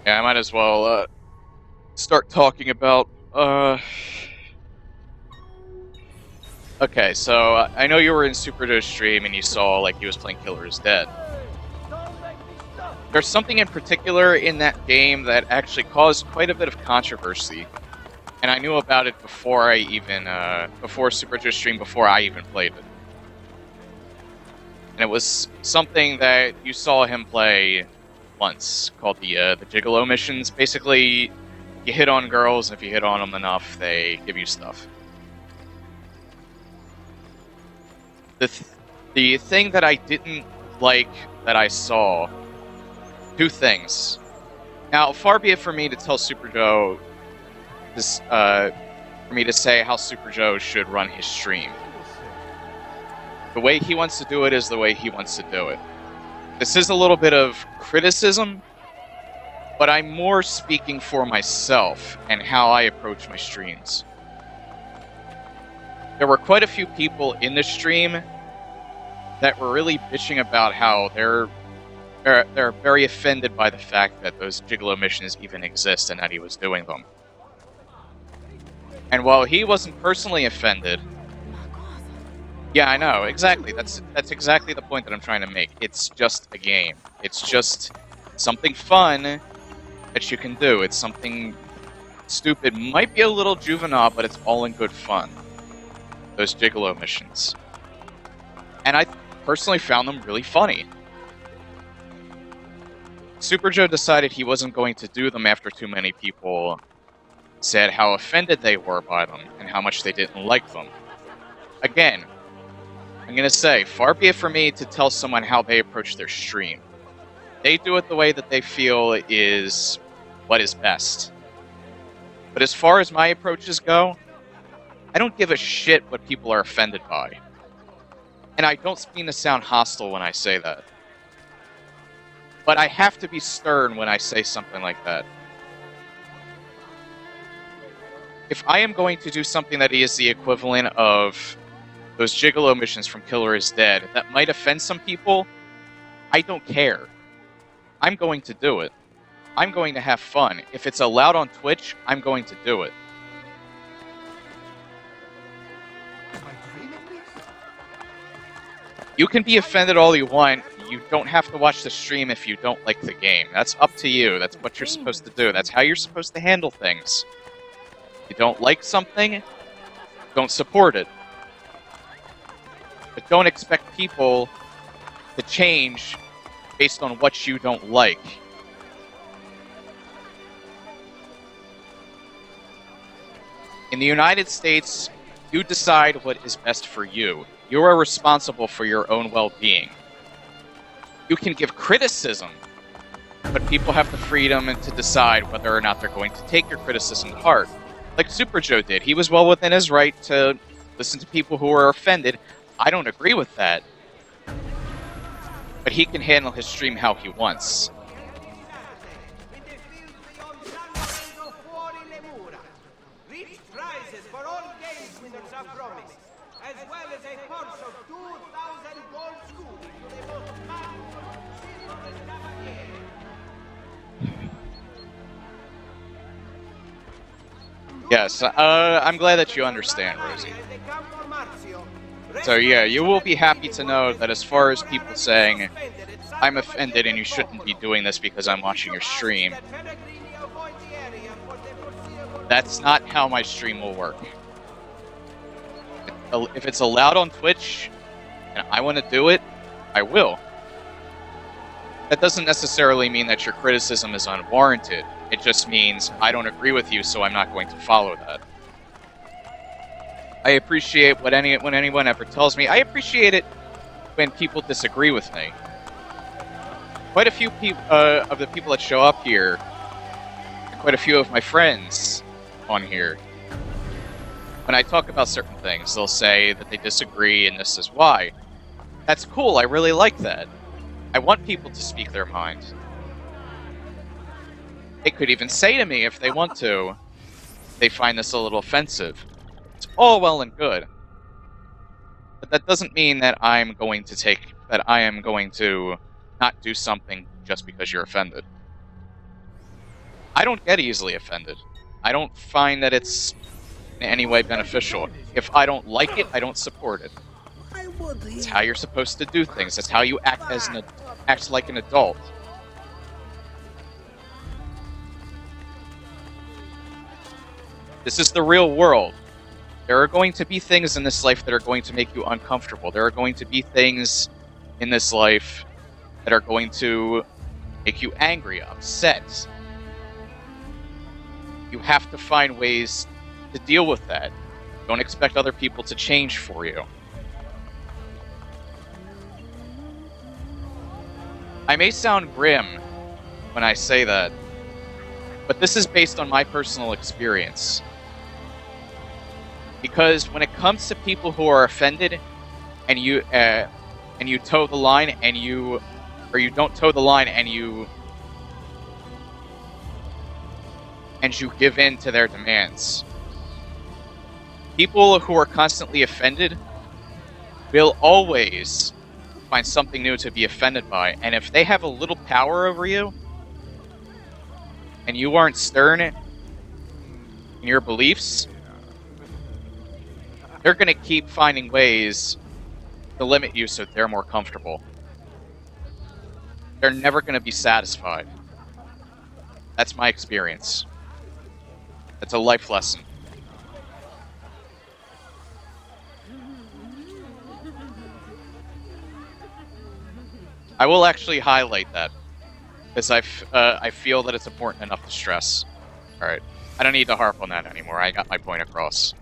Yeah, I might as well start talking about. Okay, so I know you were in Super Joe's stream and you saw like he was playing Killer is Dead. There's something in particular in that game that actually caused quite a bit of controversy, and I knew about it before I even before Super Joe's stream, before I even played it. And it was something that you saw him play once, called the Gigolo missions. Basically, you hit on girls, and if you hit on them enough, they give you stuff. The thing that I didn't like that I saw, two things. Now, far be it for me to tell Super Joe this, for me to say how Super Joe should run his stream. The way he wants to do it is the way he wants to do it. This is a little bit of criticism, but I'm more speaking for myself and how I approach my streams. There were quite a few people in the stream that were really bitching about how they're very offended by the fact that those Gigolo missions even exist and that he was doing them. And while he wasn't personally offended, yeah, I know, exactly. That's exactly the point that I'm trying to make. It's just a game. It's just something fun that you can do. It's something stupid, might be a little juvenile, but it's all in good fun. Those Gigolo missions. And I personally found them really funny. Super Joe decided he wasn't going to do them after too many people said how offended they were by them and how much they didn't like them. Again, I'm going to say, far be it for me to tell someone how they approach their stream. They do it the way that they feel is what is best. But as far as my approaches go, I don't give a shit what people are offended by. And I don't mean to sound hostile when I say that. But I have to be stern when I say something like that. If I am going to do something that is the equivalent of those Gigolo missions from Killer is Dead that might offend some people, I don't care. I'm going to do it. I'm going to have fun. If it's allowed on Twitch, I'm going to do it. You can be offended all you want. You don't have to watch the stream if you don't like the game. That's up to you. That's what you're supposed to do. That's how you're supposed to handle things. If you don't like something, don't support it. But don't expect people to change based on what you don't like. In the United States, you decide what is best for you. You are responsible for your own well-being. You can give criticism, but people have the freedom to decide whether or not they're going to take your criticism to heart. Like Super Joe did. He was well within his right to listen to people who are offended. I don't agree with that. But he can handle his stream how he wants. Yes, I'm glad that you understand, Rosie. So yeah, you will be happy to know that as far as people saying, I'm offended and you shouldn't be doing this because I'm watching your stream, that's not how my stream will work. If it's allowed on Twitch, and I want to do it, I will. That doesn't necessarily mean that your criticism is unwarranted. It just means I don't agree with you, so I'm not going to follow that. I appreciate when anyone ever tells me. I appreciate it when people disagree with me. Quite a few of the people that show up here, and quite a few of my friends on here, when I talk about certain things, they'll say that they disagree and this is why. That's cool, I really like that. I want people to speak their mind. They could even say to me if they want to, they find this a little offensive. It's all well and good. But that doesn't mean that I am going to not do something just because you're offended. I don't get easily offended. I don't find that it's in any way beneficial. If I don't like it, I don't support it. It's how you're supposed to do things. That's how you act act like an adult. This is the real world. There are going to be things in this life that are going to make you uncomfortable. There are going to be things in this life that are going to make you angry, upset. You have to find ways to deal with that. Don't expect other people to change for you. I may sound grim when I say that, but this is based on my personal experience. Because when it comes to people who are offended, and you toe the line, or you don't toe the line, and you give in to their demands, people who are constantly offended will always find something new to be offended by. And if they have a little power over you, and you aren't stern in your beliefs, they're going to keep finding ways to limit you so they're more comfortable. They're never going to be satisfied. That's my experience. It's a life lesson. I will actually highlight that, because I feel that it's important enough to stress. Alright, I don't need to harp on that anymore. I got my point across.